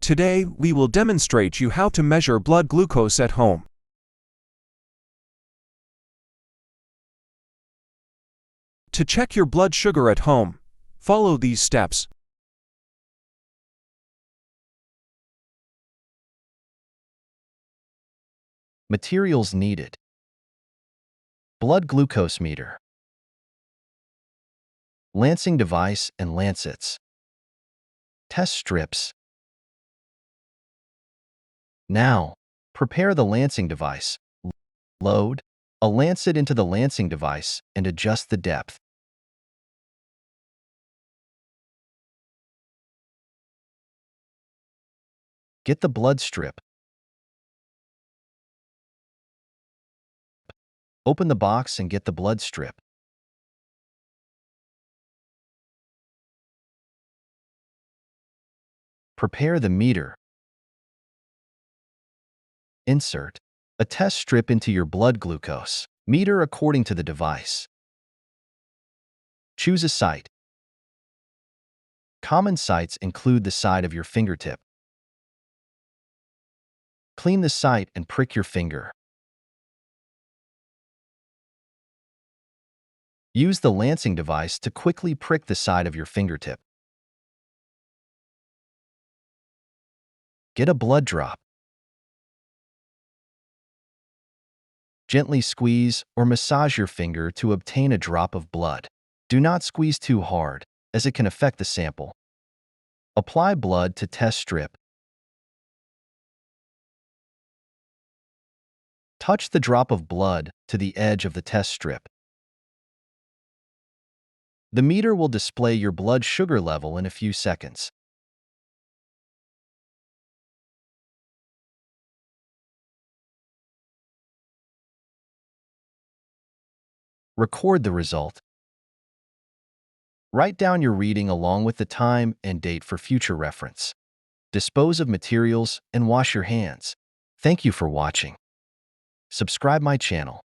Today, we will demonstrate you how to measure blood glucose at home. To check your blood sugar at home, follow these steps. Materials needed: blood glucose meter, lancing device and lancets, test strips. Now, prepare the lancing device. Load a lancet into the lancing device and adjust the depth. Get the blood strip. Open the box and get the blood strip. Prepare the meter. Insert a test strip into your blood glucose meter according to the device. Choose a site. Common sites include the side of your fingertip. Clean the site and prick your finger. Use the lancing device to quickly prick the side of your fingertip. Get a blood drop. Gently squeeze or massage your finger to obtain a drop of blood. Do not squeeze too hard, as it can affect the sample. Apply blood to test strip. Touch the drop of blood to the edge of the test strip. The meter will display your blood sugar level in a few seconds. Record the result. Write down your reading along with the time and date for future reference. Dispose of materials and wash your hands. Thank you for watching. Subscribe my channel.